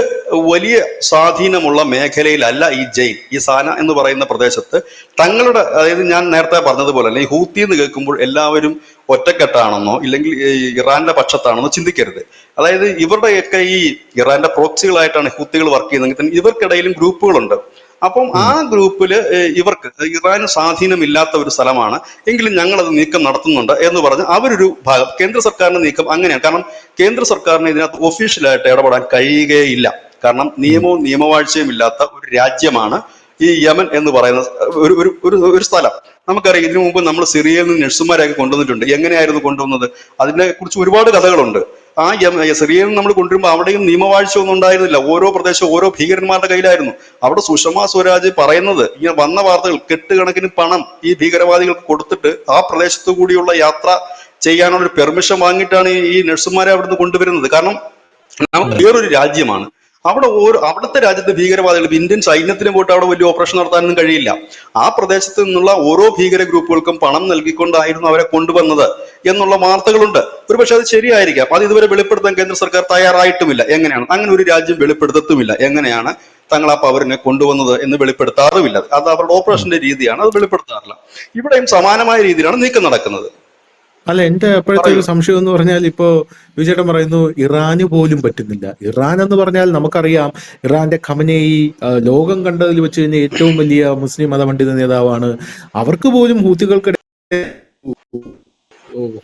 വലിയ സ്വാധീനമുള്ള മേഖലയിലല്ല ഈ ജയിൽ, ഈ സാന എന്ന് പറയുന്ന പ്രദേശത്ത് തങ്ങളുടെ, അതായത് ഞാൻ നേരത്തെ പറഞ്ഞതുപോലെ തന്നെ ഈ ഹൂത്തി എന്ന് കേൾക്കുമ്പോൾ എല്ലാവരും ഒറ്റക്കെട്ടാണെന്നോ ഇല്ലെങ്കിൽ ഇറാന്റെ പക്ഷത്താണെന്നോ ചിന്തിക്കരുത്. അതായത് ഇവരുടെയൊക്കെ ഈ ഇറാന്റെ പ്രോക്സികളായിട്ടാണ് ഹൂത്തികൾ വർക്ക് ചെയ്യുന്നതെങ്കിൽ തന്നെ ഇവർക്കിടയിലും ഗ്രൂപ്പുകളുണ്ട്. അപ്പം ആ ഗ്രൂപ്പില് ഇവർക്ക് ഇറാന് സ്വാധീനമില്ലാത്ത ഒരു സ്ഥലമാണ് എങ്കിലും ഞങ്ങളത് നീക്കം നടത്തുന്നുണ്ട് എന്ന് പറഞ്ഞ് അവരൊരു ഭാഗം, കേന്ദ്ര സർക്കാരിന്റെ നീക്കം അങ്ങനെയാണ്. കാരണം കേന്ദ്ര സർക്കാരിന് ഇതിനകത്ത് ഒഫീഷ്യലായിട്ട് ഇടപെടാൻ കഴിയുകയില്ല. കാരണം നിയമവും നിയമവാഴ്ചയും ഇല്ലാത്ത ഒരു രാജ്യമാണ് ഈ യമൻ എന്ന് പറയുന്ന ഒരു സ്ഥലം. നമുക്കറിയാം, ഇതിനു മുമ്പ് നമ്മൾ സിറിയയിൽ നിന്ന് നഴ്സുമാരെയൊക്കെ കൊണ്ടുവന്നിട്ടുണ്ട്. എങ്ങനെയായിരുന്നു കൊണ്ടുവന്നത്? അതിനെ കുറിച്ച് ഒരുപാട് കഥകളുണ്ട്. ആ സിറിയയിൽ നിന്ന് നമ്മൾ കൊണ്ടുവരുമ്പോൾ അവിടെയും നിയമവാഴ്ച ഒന്നും ഉണ്ടായിരുന്നില്ല. ഓരോ പ്രദേശവും ഓരോ ഭീകരന്മാരുടെ കയ്യിലായിരുന്നു. അവിടെ സുഷമ സ്വരാജ് പറയുന്നത്, ഇങ്ങനെ വന്ന വാർത്തകൾ, കെട്ടുകണക്കിന് പണം ഈ ഭീകരവാദികൾക്ക് കൊടുത്തിട്ട് ആ പ്രദേശത്തു കൂടിയുള്ള യാത്ര ചെയ്യാനുള്ള ഒരു പെർമിഷൻ വാങ്ങിയിട്ടാണ് ഈ നഴ്സുമാരെ അവിടുന്ന് കൊണ്ടുവരുന്നത്. കാരണം നമുക്ക് വേറൊരു രാജ്യമാണ്. അവിടുത്തെ രാജ്യത്തെ ഭീകരവാദികൾ, ഇന്ത്യൻ സൈന്യത്തിന് പോയിട്ട് അവിടെ വലിയ ഓപ്പറേഷൻ നടത്താനൊന്നും കഴിയില്ല. ആ പ്രദേശത്ത് നിന്നുള്ള ഓരോ ഭീകര ഗ്രൂപ്പുകൾക്കും പണം നൽകിക്കൊണ്ടായിരുന്നു അവരെ കൊണ്ടുവന്നത് എന്നുള്ള വാർത്തകളുണ്ട്. ഒരുപക്ഷെ അത് ശരിയായിരിക്കാം. അത് ഇതുവരെ വെളിപ്പെടുത്താൻ കേന്ദ്ര സർക്കാർ തയ്യാറായിട്ടുമില്ല. എങ്ങനെയാണ് അങ്ങനെ ഒരു രാജ്യം വെളിപ്പെടുത്തത്തുമില്ല? എങ്ങനെയാണ് തങ്ങൾ ആ പൗരനെ കൊണ്ടുവന്നത് എന്ന് വെളിപ്പെടുത്താറുമില്ല. അത് അവരുടെ ഓപ്പറേഷന്റെ രീതിയാണ്, അത് വെളിപ്പെടുത്താറില്ല. ഇവിടെയും സമാനമായ രീതിയിലാണ് നീക്കം നടക്കുന്നത്. അല്ല, എന്റെ അപ്പോഴത്തെ ഒരു സംശയം എന്ന് പറഞ്ഞാൽ, ഇപ്പോ വിജയേട്ടൻ പറയുന്നു ഇറാന് പോലും പറ്റുന്നില്ല. ഇറാൻ എന്ന് പറഞ്ഞാൽ നമുക്കറിയാം, ഇറാന്റെ ഖമനേയി ലോകം കണ്ടതിൽ വെച്ച് കഴിഞ്ഞാൽ ഏറ്റവും വലിയ മുസ്ലിം മതപണ്ഡിത നേതാവാണ്. അവർക്ക് പോലും ഹൂത്തികൾക്കിടെ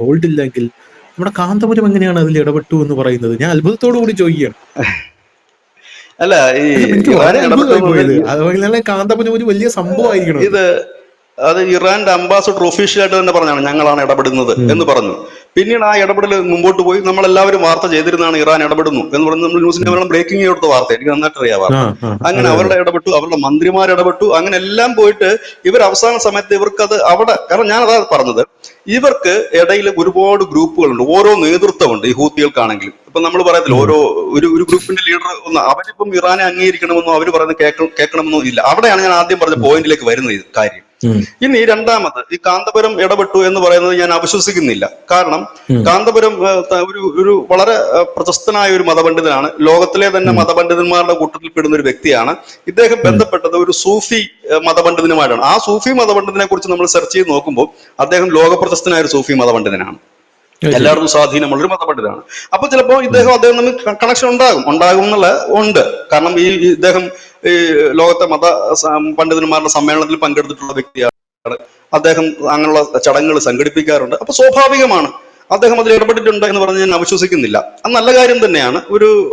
ഹോൾഡ് ഇല്ലെങ്കിൽ നമ്മുടെ കാന്തപുരം എങ്ങനെയാണ് അതിൽ ഇടപെട്ടു എന്ന് പറയുന്നത്? ഞാൻ അത്ഭുതത്തോടു കൂടി ചോദിക്കുകയാണ്. അല്ല, ഈ അതുപോലെ കാന്തപുരം ഒരു വലിയ സംഭവമായിരിക്കണം. അത് ഇറാന്റെ അംബാസഡർ ഒഫീഷ്യലായിട്ട് തന്നെ പറഞ്ഞാണ് ഞങ്ങളാണ് ഇടപെടുന്നത് എന്ന് പറഞ്ഞു. പിന്നീട് ആ ഇടപെടൽ മുമ്പോട്ട് പോയി നമ്മളെല്ലാവരും വാർത്ത ചെയ്തിരുന്നതാണ് ഇറാൻ ഇടപെടുന്നു എന്ന് പറയുന്നത്. നമ്മൾ ന്യൂസിന്റെ വെള്ളം ബ്രേക്കിംഗ് കൊടുത്ത വാർത്ത, എനിക്ക് നന്നായിട്ട് അറിയാം ആ വാർത്ത. ആ അങ്ങനെ അതെ അതെ. അവരുടെ ഇടപെട്ടു, അവരുടെ മന്ത്രിമാർ ഇടപെട്ടു, അങ്ങനെ എല്ലാം പോയിട്ട് ഇവർ അവസാന സമയത്ത് ഇവർക്കത് അവിടെ, കാരണം ഞാൻ അതാ പറഞ്ഞത്, ഇവർക്ക് ഇടയിൽ ഒരുപാട് ഗ്രൂപ്പുകളുണ്ട്, ഓരോ നേതൃത്വമുണ്ട്. ഈ ഹൂത്തികൾക്കാണെങ്കിലും ഇപ്പൊ നമ്മൾ പറയത്തില്ല, ഉം. ഓരോ ഒരു ഗ്രൂപ്പിന്റെ ലീഡർ ഒന്ന് അവരിപ്പം ഇറാനെ അംഗീകരിക്കണമെന്നോ അവർ പറയുന്നത് കേൾക്കണമെന്നോ ഇല്ല. അവിടെയാണ് ഞാൻ ആദ്യം പറഞ്ഞ ഉം. പോയിന്റിലേക്ക് വരുന്നത് ഇത് കാര്യം. ഉം. ഇനി രണ്ടാമത്, ഈ കാന്തപുരം ഇടപെട്ടു എന്ന് പറയുന്നത് ഞാൻ അവിശ്വസിക്കുന്നില്ല. കാരണം ഉം. കാന്തപുരം ഒരു വളരെ പ്രശസ്തനായ ഒരു മതപണ്ഡിതനാണ്, ലോകത്തിലെ തന്നെ ഉം. മതപണ്ഡിതന്മാരുടെ കൂട്ടത്തിൽ പെടുന്ന ഒരു വ്യക്തിയാണ്. ഇദ്ദേഹം ഉം. ബന്ധപ്പെട്ടത് ഒരു സൂഫി മതപണ്ഡിതനുമായിട്ടാണ്. ആ സൂഫി മതപണ്ഡിതനെ കുറിച്ച് നമ്മൾ സെർച്ച് ചെയ്ത് നോക്കുമ്പോൾ അദ്ദേഹം ലോകപ്രശസ്തനായ ഒരു സൂഫി മതപണ്ഡിതനാണ്, അത് ശരി. എല്ലായിടത്തും സ്വാധീനമുള്ള ഒരു മതപണ്ഡിതനാണ്. അപ്പൊ ചിലപ്പോൾ ഉം. അദ്ദേഹം തമ്മിൽ കണക്ഷൻ ഉണ്ടാകും എന്നുള്ള ഉണ്ട്. കാരണം ഇദ്ദേഹം ഈ ലോകത്തെ പണ്ഡിതന്മാരുടെ സമ്മേളനത്തിൽ പങ്കെടുത്തിട്ടുള്ള വ്യക്തിയാണ്. അദ്ദേഹം അങ്ങനെയുള്ള ചടങ്ങുകൾ സംഘടിപ്പിക്കാറുണ്ട്. അപ്പൊ സ്വാഭാവികമാണ് അദ്ദേഹം അതിൽ ഇടപെട്ടിട്ടുണ്ട് എന്ന് പറഞ്ഞ് ഞാൻ അവിശ്വസിക്കുന്നില്ല. അത് നല്ല കാര്യം തന്നെയാണ്.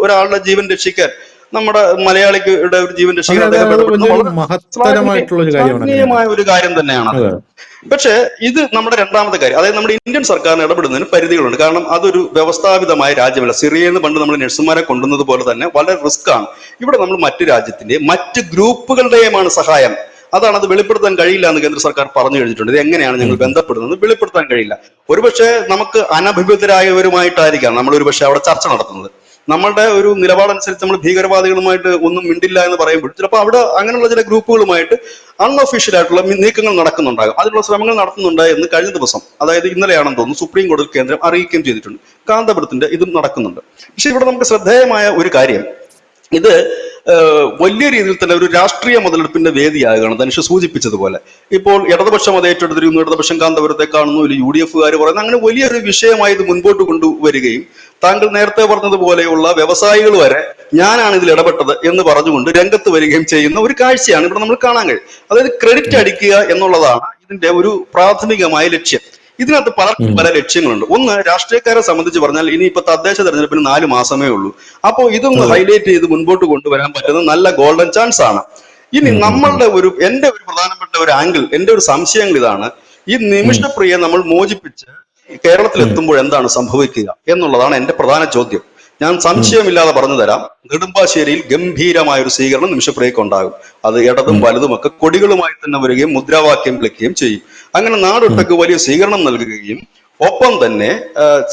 ഒരാളുടെ ജീവൻ രക്ഷിക്കാൻ, നമ്മുടെ മലയാളിക്ക് ഒരു ജീവൻ അതെ രക്ഷിക്കാൻ അതെ, അദ്ദേഹം അത് ഇടപെടുന്നത് വലിയൊരു വളരെ മഹത്തരമായിട്ടുള്ള ഒരു കാര്യമാണ് അങ്ങനെയാണ്. ശ്ലാഘനീയമായ ഒരു കാര്യം തന്നെയാണ്. അതെ. പക്ഷേ ഇത് നമ്മുടെ രണ്ടാമത്തെ കാര്യം, അതായത് നമ്മുടെ ഇന്ത്യൻ സർക്കാരിന് ഇടപെടുന്നതിന് പരിധികളുണ്ട്. കാരണം അതൊരു വ്യവസ്ഥാപിതമായ രാജ്യമല്ല. സിറിയയിൽ നിന്ന് പണ്ട് നമ്മൾ നഴ്സുമാരെ കൊണ്ടുവന്നത് പോലെ തന്നെ വളരെ റിസ്ക് ആണ്. ഇവിടെ നമ്മൾ മറ്റു രാജ്യത്തിന്റെയും മറ്റ് ഗ്രൂപ്പുകളുടെയുമാണ് സഹായം. അതാണ്, അത് വെളിപ്പെടുത്താൻ കഴിയില്ല എന്ന് കേന്ദ്ര സർക്കാർ പറഞ്ഞു കഴിഞ്ഞിട്ടുണ്ട്. ഇത് എങ്ങനെയാണ് ഞങ്ങൾ ഉം. ബന്ധപ്പെടുന്നത് വെളിപ്പെടുത്താൻ കഴിയില്ല. ഒരുപക്ഷെ നമുക്ക് അനഭിഭൂതരായവരുമായിട്ടായിരിക്കാം നമ്മൾ ഒരുപക്ഷെ അവിടെ ചർച്ച നടത്തുന്നത്. നമ്മളുടെ ഒരു നിലപാടനുസരിച്ച് നമ്മൾ ഭീകരവാദികളുമായിട്ട് ഒന്നും മിണ്ടില്ല എന്ന് പറയുമ്പോൾ ചിലപ്പോൾ അവിടെ അങ്ങനെയുള്ള ചില ഗ്രൂപ്പുകളുമായിട്ട് അൺഒഫീഷ്യൽ ആയിട്ടുള്ള നീക്കങ്ങൾ നടക്കുന്നുണ്ടാകും, അതിനുള്ള ശ്രമങ്ങൾ നടത്തുന്നുണ്ട് എന്ന് കഴിഞ്ഞ ദിവസം, അതായത് ഇന്നലെയാണെന്ന് തോന്നുന്നു, സുപ്രീം കോടതി കേന്ദ്രം അറിയിക്കുകയും ചെയ്തിട്ടുണ്ട്. കാന്തപുരത്തിന്റെ ഇതും നടക്കുന്നുണ്ട്. പക്ഷെ ഇവിടെ നമുക്ക് ശ്രദ്ധേയമായ ഒരു കാര്യം, ഇത് വലിയ രീതിയിൽ തന്നെ ഒരു രാഷ്ട്രീയ മുതലെടുപ്പിന്റെ വേദിയാകുകയാണ്. ധനുഷ് സൂചിപ്പിച്ചതുപോലെ ഇപ്പോൾ ഇടതുപക്ഷം അത് ഏറ്റെടുത്തിരിക്കുന്നു, ഇടതുപക്ഷം കാന്തപുരത്തെ കാണുന്നു, ഒരു UDF-കാർ പറയുന്നു, അങ്ങനെ വലിയൊരു വിഷയമായി ഇത് മുൻപോട്ട് കൊണ്ടുവരികയും താങ്കൾ നേരത്തെ പറഞ്ഞതുപോലെയുള്ള വ്യവസായികൾ വരെ ഞാനാണ് ഇതിൽ ഇടപെട്ടത് എന്ന് പറഞ്ഞുകൊണ്ട് രംഗത്ത് വരികയും ചെയ്യുന്ന ഒരു കാഴ്ചയാണ് ഇവിടെ നമ്മൾ കാണാൻ കഴിയും. അതായത് ക്രെഡിറ്റ് അടിക്കുക എന്നുള്ളതാണ് ഇതിന്റെ ഒരു പ്രാഥമികമായ ലക്ഷ്യം. ഇതിനകത്ത് പലർക്കും പല ലക്ഷ്യങ്ങളുണ്ട്. ഒന്ന്, രാഷ്ട്രീയക്കാരെ സംബന്ധിച്ച് പറഞ്ഞാൽ ഇനിയിപ്പോ തദ്ദേശ തെരഞ്ഞെടുപ്പിന് 4 മാസമേ ഉള്ളൂ. അപ്പോൾ ഇതൊന്ന് ഹൈലൈറ്റ് ചെയ്ത് മുൻപോട്ട് കൊണ്ടുവരാൻ പറ്റുന്ന നല്ല ഗോൾഡൻ ചാൻസ് ആണ്. ഇനി നമ്മളുടെ എന്റെ ഒരു പ്രധാനപ്പെട്ട ഒരു ആംഗിൾ, എന്റെ ഒരു സംശയങ്ങൾ ഇതാണ്, ഈ നിമിഷപ്രിയെ നമ്മൾ മോചിപ്പിച്ച് കേരളത്തിൽ എത്തുമ്പോൾ എന്താണ് സംഭവിക്കുക എന്നുള്ളതാണ് എന്റെ പ്രധാന ചോദ്യം. ഞാൻ സംശയമില്ലാതെ പറഞ്ഞു തരാം, നെടുമ്പാശ്ശേരിയിൽ ഗംഭീരമായ ഒരു സ്വീകരണം നിമിഷപ്രിയക്ക് ഉണ്ടാകും. അത് ഇടതും വലതുമൊക്കെ കൊടികളുമായി തന്നെ വരികയും മുദ്രാവാക്യം വിളിക്കുകയും ചെയ്യും. അങ്ങനെ നാടൊട്ടക്ക് വലിയ സ്വീകരണം നൽകുകയും ഒപ്പം തന്നെ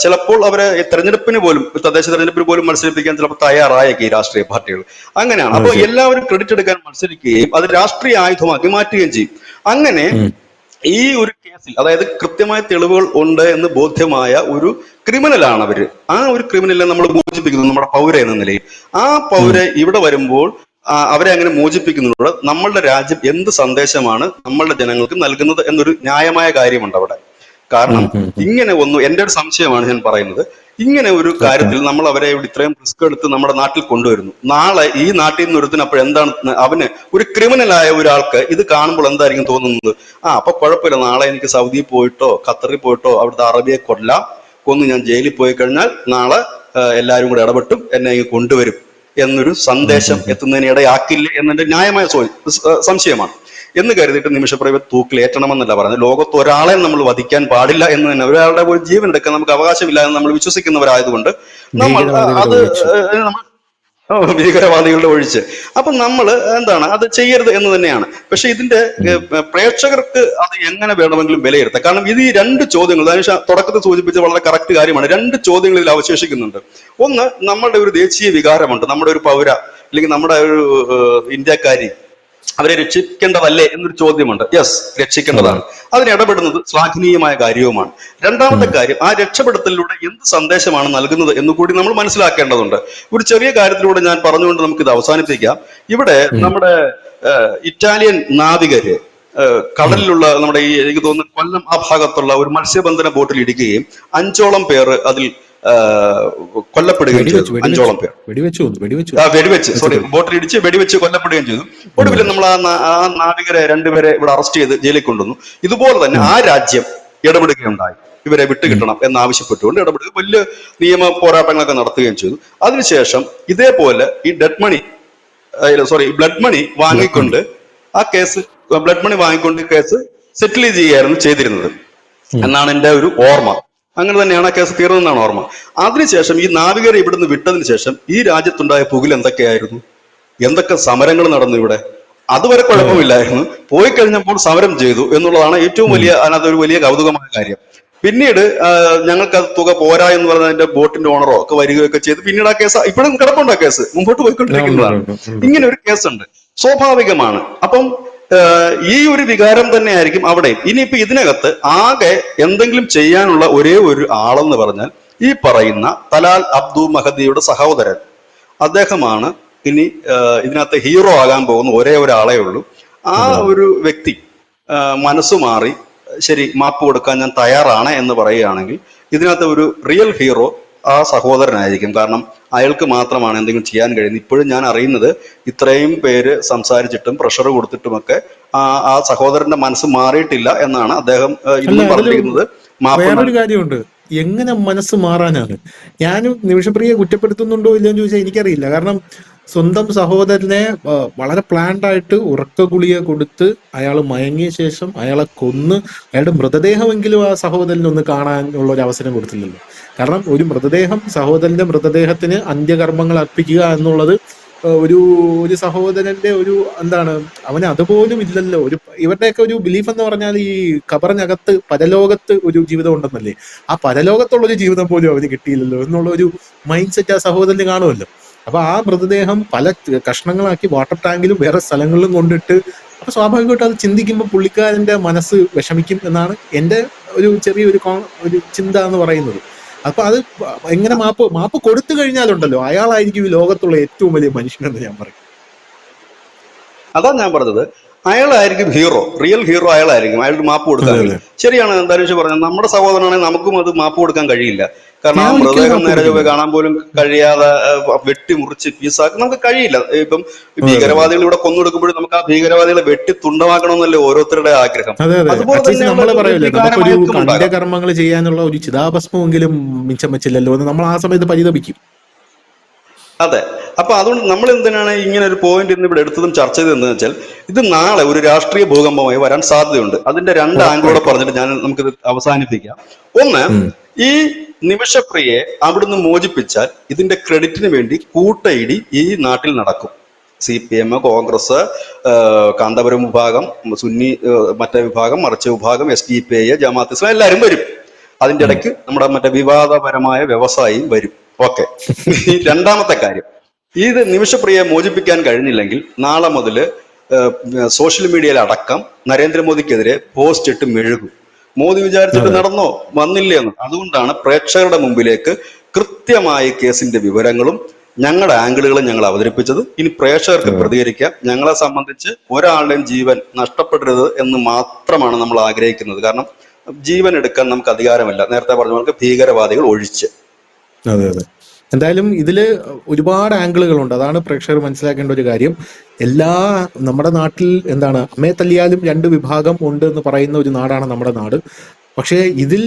ചിലപ്പോൾ അവരെ തെരഞ്ഞെടുപ്പിന് പോലും, തദ്ദേശ തെരഞ്ഞെടുപ്പിന് പോലും മത്സരിപ്പിക്കാൻ ചിലപ്പോൾ തയ്യാറായേക്കും ഈ രാഷ്ട്രീയ പാർട്ടികൾ. അങ്ങനെയാണ്. അപ്പോൾ എല്ലാവരും ക്രെഡിറ്റ് എടുക്കാൻ മത്സരിക്കുകയും അത് രാഷ്ട്രീയ ആയുധമാക്കി മാറ്റുകയും ചെയ്യും. അങ്ങനെ ഈ ഒരു കേസിൽ, അതായത് കൃത്യമായ തെളിവുകൾ ഉണ്ട് എന്ന് ബോധ്യമായ ഒരു ക്രിമിനലാണ് അവര്. ആ ഒരു ക്രിമിനലിനെ നമ്മൾ മോചിപ്പിക്കുന്നു നമ്മുടെ പൗര എന്ന നിലയിൽ. ആ പൗര ഇവിടെ വരുമ്പോൾ അവരെ അങ്ങനെ മോചിപ്പിക്കുന്നതിലൂടെ നമ്മളുടെ രാജ്യം എന്ത് സന്ദേശമാണ് നമ്മളുടെ ജനങ്ങൾക്ക് നൽകുന്നത് എന്നൊരു ന്യായമായ കാര്യമുണ്ട് അവിടെ. കാരണം ഇങ്ങനെ എന്റെ ഒരു സംശയമാണ് ഞാൻ പറയുന്നത്, ഇങ്ങനെ ഒരു കാര്യത്തിൽ നമ്മൾ അവരെ ഇവിടെ ഇത്രയും റിസ്ക് എടുത്ത് നമ്മുടെ നാട്ടിൽ കൊണ്ടുവരുന്നു. നാളെ ഈ നാട്ടിൽ നിന്ന് ഒരുത്തിന് അപ്പോൾ എന്താണ്, അവന് ഒരു ക്രിമിനലായ ഒരാൾക്ക് ഇത് കാണുമ്പോൾ എന്തായിരിക്കും തോന്നുന്നത്? അപ്പൊ കുഴപ്പമില്ല, നാളെ എനിക്ക് സൗദിയിൽ പോയിട്ടോ ഖത്തറിൽ പോയിട്ടോ അവിടുത്തെ അറബിയെ കൊന്ന് ഞാൻ ജയിലിൽ പോയി കഴിഞ്ഞാൽ നാളെ എല്ലാവരും കൂടെ ഇടപെട്ടും എന്നെ കൊണ്ടുവരും എന്നൊരു സന്ദേശം എത്തുന്നതിന് ഇടയാക്കില്ല എന്നെ ന്യായമായ സംശയമാണ്. എന്ന് കരുതിയിട്ട് നിമിഷപ്രിയ തൂക്കിലേറ്റണമെന്നല്ല പറയുന്നത്. ലോകത്ത് ഒരാളെ നമ്മൾ വധിക്കാൻ പാടില്ല എന്ന് തന്നെ, ഒരാളുടെ ഒരു ജീവൻ എടുക്കാൻ നമുക്ക് അവകാശമില്ല എന്ന് നമ്മൾ വിശ്വസിക്കുന്നവരായതുകൊണ്ട് നമ്മൾ ഭീകരവാദികളുടെ ഒഴിച്ച് അപ്പൊ നമ്മൾ എന്താണ് അത് ചെയ്യരുത് എന്ന് തന്നെയാണ്. പക്ഷെ ഇതിന്റെ പ്രേക്ഷകർക്ക് അത് എങ്ങനെ വേണമെങ്കിലും വിലയിരുത്താം. കാരണം ഇത് ഈ 2 ചോദ്യങ്ങൾ ധനുഷ തുടക്കത്തിൽ സൂചിപ്പിച്ച വളരെ കറക്റ്റ് കാര്യമാണ്. 2 ചോദ്യങ്ങൾ ഇതിൽ അവശേഷിക്കുന്നുണ്ട്. ഒന്ന്, നമ്മളുടെ ഒരു ദേശീയ വികാരമുണ്ട്, നമ്മുടെ ഒരു പൗര അല്ലെങ്കിൽ നമ്മുടെ ഒരു ഇന്ത്യക്കാരി, അവരെ രക്ഷിക്കേണ്ടതല്ലേ എന്നൊരു ചോദ്യമുണ്ട്. യെസ്, രക്ഷിക്കേണ്ടതാണ്. അതിനിടപെടുന്നത് ശ്ലാഘനീയമായ കാര്യവുമാണ്. രണ്ടാമത്തെ കാര്യം, ആ രക്ഷപ്പെടുത്തലിലൂടെ എന്ത് സന്ദേശമാണ് നൽകുന്നത് എന്നുകൂടി നമ്മൾ മനസ്സിലാക്കേണ്ടതുണ്ട്. ഒരു ചെറിയ കാര്യത്തിലൂടെ ഞാൻ പറഞ്ഞുകൊണ്ട് നമുക്ക് ഇത് അവസാനിപ്പിക്കാം. ഇവിടെ നമ്മുടെ ഇറ്റാലിയൻ നാവികര് കടലിലുള്ള നമ്മുടെ എനിക്ക് തോന്നുന്നു കൊല്ലം ആ ഭാഗത്തുള്ള ഒരു മത്സ്യബന്ധന ബോട്ടിൽ ഇടിക്കുകയും 5ഓളം പേർ അതിൽ കൊല്ലപ്പെടുകയും ചെയ്തു. 5ഓളം പേർ ബോട്ടിൽ ഇടിച്ച് വെടിവെച്ച് കൊല്ലപ്പെടുകയും ചെയ്തു. ഒടുവിൽ നമ്മൾ ആ നാവികരെ 2 പേരെ ഇവിടെ അറസ്റ്റ് ചെയ്ത് ജയിലിൽ കൊണ്ടുവന്നു. ഇതുപോലെ തന്നെ ആ രാജ്യം ഇടപെടുകയുണ്ടായി, ഇവരെ വിട്ടുകിട്ടണം എന്നാവശ്യപ്പെട്ടുകൊണ്ട് ഇടപെടുക, വലിയ നിയമ പോരാട്ടങ്ങളൊക്കെ നടത്തുകയും ചെയ്തു. അതിനുശേഷം ഇതേപോലെ ഈ ബ്ലഡ് മണി വാങ്ങിക്കൊണ്ട് കേസ് സെറ്റിൽ ചെയ്യുകയായിരുന്നു ചെയ്തിരുന്നത് എന്നാണ് എൻ്റെ ഒരു ഓർമ്മ. അങ്ങനെ തന്നെയാണ് ആ കേസ് തീർന്നതെന്നാണ് ഓർമ്മ. അതിനുശേഷം ഈ നാവികരെ ഇവിടുന്ന് വിട്ടതിന് ശേഷം ഈ രാജ്യത്തുണ്ടായ പുകിൽ എന്തൊക്കെയായിരുന്നു, എന്തൊക്കെ സമരങ്ങൾ നടന്നു ഇവിടെ. അതുവരെ അതെ. കുഴപ്പമില്ലായിരുന്നു, പോയി കഴിഞ്ഞപ്പോൾ സമരം ചെയ്തു എന്നുള്ളതാണ് ഏറ്റവും ഉം. വലിയ, അതിനകത്ത് ഒരു വലിയ കൗതുകമായ കാര്യം. പിന്നീട് ഞങ്ങൾക്ക് അത് തുക പോരാ എന്ന് പറഞ്ഞതിന്റെ ബോട്ടിന്റെ ഓണറോ ഒക്കെ വരികയൊക്കെ ചെയ്ത് പിന്നീട് ആ കേസ് ഇപ്പോഴും കിടപ്പുണ്ട്. ആ കേസ് മുമ്പോട്ട് ആ, ഉണ്ട് ഉണ്ട് പോയിക്കൊണ്ടിരിക്കുന്നതാണ്. ഉണ്ട് ഉണ്ട്. ഇങ്ങനെ ഒരു കേസുണ്ട്, സ്വാഭാവികമാണ്. അപ്പം ഈ ഒരു വികാരം തന്നെ ആയിരിക്കും അവിടെ. ഇനിയിപ്പോ ഇതിനകത്ത് ആകെ എന്തെങ്കിലും ചെയ്യാനുള്ള ഒരേ ഒരു ആളെന്ന് പറഞ്ഞാൽ ഈ പറയുന്ന തലാൽ അബ്ദു മഹദിയുടെ സഹോദരൻ. അദ്ദേഹമാണ് ഇനി ഇതിനകത്ത് ഹീറോ ആകാൻ പോകുന്ന ഒരേ ഒരാളേ ഉള്ളൂ. ആ അതെ അതെ. ഒരു വ്യക്തി മനസ്സു മാറി ശരി മാപ്പ് കൊടുക്കാൻ ഞാൻ തയ്യാറാണ് എന്ന് പറയുകയാണെങ്കിൽ ഇതിനകത്ത് ഒരു റിയൽ ഹീറോ ആ സഹോദരനായിരിക്കും. കാരണം അയാൾക്ക് മാത്രമാണ് എന്തെങ്കിലും ചെയ്യാൻ കഴിയുന്നത്. ഇപ്പോഴും ഞാൻ അറിയുന്നത് ഇത്രയും പേര് സംസാരിച്ചിട്ടും പ്രഷർ കൊടുത്തിട്ടുമൊക്കെ ആ സഹോദരന്റെ മനസ്സ് മാറിയിട്ടില്ല എന്നാണ്. അദ്ദേഹം അല്ല, ഇന്നും അതില് പറഞ്ഞിരിക്കുന്നത് മാപ്പ് വേറൊരു കാര്യമുണ്ട്. എങ്ങനെ മനസ്സ് മാറാനാണ്? ഞാനും നിമിഷപ്രിയയെ കുറ്റപ്പെടുത്തുന്നുണ്ടോ ഇല്ലയെന്ന് ചോദിച്ചാൽ എനിക്കറിയില്ല. കാരണം സ്വന്തം സഹോദരനെ വളരെ പ്ലാൻഡ് ആയിട്ട് ഉറക്ക ഗുളിക കൊടുത്ത് അയാൾ മയങ്ങിയ ശേഷം അയാളെ കൊന്ന് അയാളുടെ മൃതദേഹമെങ്കിലും ആ സഹോദരന് ഒന്ന് കാണാനുള്ള ഒരു അവസരം കൊടുത്തില്ലല്ലോ. കാരണം ഒരു മൃതദേഹം, സഹോദരന്റെ മൃതദേഹത്തിന് അന്ത്യകർമ്മങ്ങൾ അർപ്പിക്കുക എന്നുള്ളത് ഒരു ഒരു സഹോദരന്റെ ഒരു എന്താണ്, അവന് അതുപോലും ഇല്ലല്ലോ. ഒരു ഇവരുടെയൊക്കെ ഒരു ബിലീഫ് എന്ന് പറഞ്ഞാൽ ഈ ഖബറിനകത്ത് പരലോകത്ത് ഒരു ജീവിതം ഉണ്ടെന്നല്ലേ. ആ പരലോകത്തുള്ള ഒരു ജീവിതം പോലും അവന് കിട്ടിയില്ലല്ലോ എന്നുള്ള ഒരു മൈൻഡ് സെറ്റ് ആ സഹോദരന് കാണുമല്ലോ. അപ്പൊ ആ മൃതദേഹം പല കഷ്ണങ്ങളാക്കി വാട്ടർ ടാങ്കിലും വേറെ സ്ഥലങ്ങളിലും കൊണ്ടിട്ട്, അപ്പൊ സ്വാഭാവികമായിട്ട് അത് ചിന്തിക്കുമ്പോൾ പുള്ളിക്കാരന്റെ മനസ്സ് വിഷമിക്കും എന്നാണ് എന്റെ ഒരു ചെറിയൊരു ഒരു ചിന്ത എന്ന് പറയുന്നത്. അപ്പൊ അത് എങ്ങനെ മാപ്പ് കൊടുത്തു കഴിഞ്ഞാലുണ്ടല്ലോ അയാളായിരിക്കും ഈ ലോകത്തുള്ള ഏറ്റവും വലിയ മനുഷ്യനെന്ന് ഞാൻ പറയും. അതാ ഞാൻ പറഞ്ഞത്, അയാളായിരിക്കും ഹീറോ, റിയൽ ഹീറോ അയാളായിരിക്കും. അയാൾക്ക് മാപ്പ് കൊടുക്കാൻ അതെ അതെ. കഴിയും. ശരിയാണ് ധനുഷ് പറഞ്ഞത്, നമ്മുടെ സഹോദരനാണെങ്കിൽ നമുക്കും അത് മാപ്പ് കൊടുക്കാൻ കഴിയില്ല. കാരണം ഞാൻ ആ ഒരിക്കലും മൃതദേഹം മാപ്പ് നേരെ കൊടുക്കില്ല. കാണാൻ പോലും കഴിയാതെ വെട്ടിമുറിച്ച് പീസാക്കി നമുക്ക് കഴിയില്ല. ഇപ്പം അതെ അതെ അതെ. ഭീകരവാദികൾ ഇവിടെ കൊന്നൊടുക്കുമ്പോഴും നമുക്ക് ആ ഭീകരവാദികളെ വെട്ടി തുണ്ടമാക്കണമെന്നല്ലേ ഓരോരുത്തരുടെ ആഗ്രഹം. അതെ അതെ. അതുപോലെ അറ്റ്ലീസ്റ്റ് തന്നെയുള്ള നമ്മള് ഒരു പറയൂലേ, വികാരം നമുക്കൊരു അയാൾക്കും ഉണ്ടാകാം. അന്ത്യകർമ്മങ്ങൾ ചെയ്യാനുള്ള ഒരു ചിതാഭസ്മമെങ്കിലും മിച്ചം വെച്ചില്ലല്ലോ എന്ന് നമ്മൾ ആ സമയത്ത് പരിതപിക്കും. അതെ. അപ്പൊ അതുകൊണ്ട് നമ്മൾ എന്തിനാണ് ഇങ്ങനെ ഒരു പോയിന്റ് ഇന്ന് ഇവിടെ എടുത്തതും ചർച്ച ചെയ്തതെന്ന് വെച്ചാൽ, ഇത് നാളെ ഒരു രാഷ്ട്രീയ ഭൂകമ്പമായി വരാൻ സാധ്യതയുണ്ട്. അതിന്റെ രണ്ട് ആംഗിളൂടെ ഉറപ്പായിട്ടും. പറഞ്ഞിട്ട് നമുക്കിത് അവസാനിപ്പിക്കാം. ഒന്ന്, ഉം. ഈ നിമിഷപ്രിയയെ അവിടുന്ന് മോചിപ്പിച്ചാൽ ഇതിന്റെ ക്രെഡിറ്റിന് വേണ്ടി കൂട്ടയിടി ഈ നാട്ടിൽ നടക്കും. CPM, കോൺഗ്രസ്, കാന്തപുരം വിഭാഗം, സുന്നി മറ്റേ വിഭാഗം, മറിച്ച വിഭാഗം, SDPI, ജമാഅത്ത് ഇസ്ലാം എല്ലാവരും വരും. അതിന്റെ ഉം. ഇടയ്ക്ക് നമ്മുടെ മറ്റേ വിവാദപരമായ വ്യവസായിയും വരും. ഓക്കെ. ഈ രണ്ടാമത്തെ കാര്യം, ഇത് നിമിഷപ്രിയയെ മോചിപ്പിക്കാൻ കഴിഞ്ഞില്ലെങ്കിൽ നാളെ മുതൽ സോഷ്യൽ മീഡിയയിൽ അടക്കം നരേന്ദ്രമോദിക്കെതിരെ പോസ്റ്റ് ഇട്ട് മെഴുകും. മോദി വിചാരിച്ചിട്ട് അതെ. നടന്നോ, വന്നില്ലേ എന്ന്. അതുകൊണ്ടാണ് പ്രേക്ഷകരുടെ മുമ്പിലേക്ക് കൃത്യമായ കേസിന്റെ വിവരങ്ങളും ഞങ്ങളുടെ ആംഗിളുകളും ഞങ്ങൾ അവതരിപ്പിച്ചത്. ഇനി പ്രേക്ഷകർക്ക് അതെ. പ്രതികരിക്കാം. ഞങ്ങളെ സംബന്ധിച്ച് ഒരാളുടെയും ജീവൻ നഷ്ടപ്പെടരുത് എന്ന് മാത്രമാണ് നമ്മൾ ആഗ്രഹിക്കുന്നത്. കാരണം ജീവൻ എടുക്കാൻ നമുക്ക് അധികാരമില്ല, നേരത്തെ പറഞ്ഞ പോലെ ഭീകരവാദികൾ ഒഴിച്ച്. അതെ അതെ. എന്തായാലും ഇതില് ഒരുപാട് ആംഗിളുകളുണ്ട്. അതാണ് പ്രേക്ഷകർ മനസ്സിലാക്കേണ്ട ഒരു കാര്യം. എല്ലാ നമ്മുടെ നാട്ടിൽ എന്താണ്, അമ്മയെ തല്ലിയാലും രണ്ട് വിഭാഗം ഉണ്ട് എന്ന് പറയുന്ന ഒരു നാടാണ് നമ്മുടെ നാട്. പക്ഷേ ഇതിൽ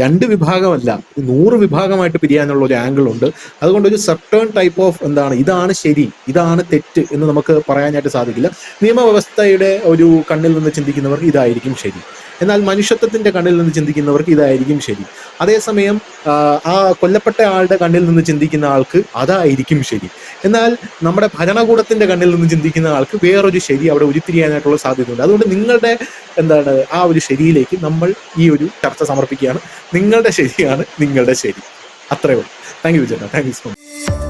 രണ്ട് വിഭാഗമല്ല, 100 വിഭാഗമായിട്ട് പിരിയാനുള്ള ഒരു ആംഗിൾ ഉണ്ട്. അതുകൊണ്ട് ഒരു സർട്ടേൺ ടൈപ്പ് ഓഫ് എന്താണ്, ഇതാണ് ശരി ഇതാണ് തെറ്റ് എന്ന് നമുക്ക് പറയാനായിട്ട് സാധിക്കില്ല. നിയമവ്യവസ്ഥയുടെ ഒരു കണ്ണിൽ നിന്ന് ചിന്തിക്കുന്നവർക്ക് ഇതായിരിക്കും ശരി, എന്നാൽ മനുഷ്യത്വത്തിന്റെ കണ്ണിൽ നിന്ന് ചിന്തിക്കുന്നവർക്ക് ഇതായിരിക്കും ശരി. അതേസമയം ആ കൊല്ലപ്പെട്ട ആളുടെ കണ്ണിൽ നിന്ന് ചിന്തിക്കുന്ന ആൾക്ക് അതായിരിക്കും ശരി. എന്നാൽ നമ്മുടെ ഭരണകൂടത്തിന്റെ കണ്ണിൽ നിന്ന് ചിന്തിക്കുന്ന ആൾക്ക് വേറൊരു ശരി അവിടെ ഉരുത്തിരിയാനായിട്ടുള്ള സാധ്യതയുണ്ട്. അതുകൊണ്ട് നിങ്ങളുടെ എന്താണ് ആ ഒരു ശരിയിലേക്ക് നമ്മൾ ഈ ഒരു ചർച്ച സമർപ്പിക്കുകയാണ്. നിങ്ങളുടെ ശരിയാണ് നിങ്ങളുടെ ശരി. അത്രേ ഉള്ളൂ. താങ്ക് യു ചേട്ടാ, താങ്ക് യു സോ മച്ച്.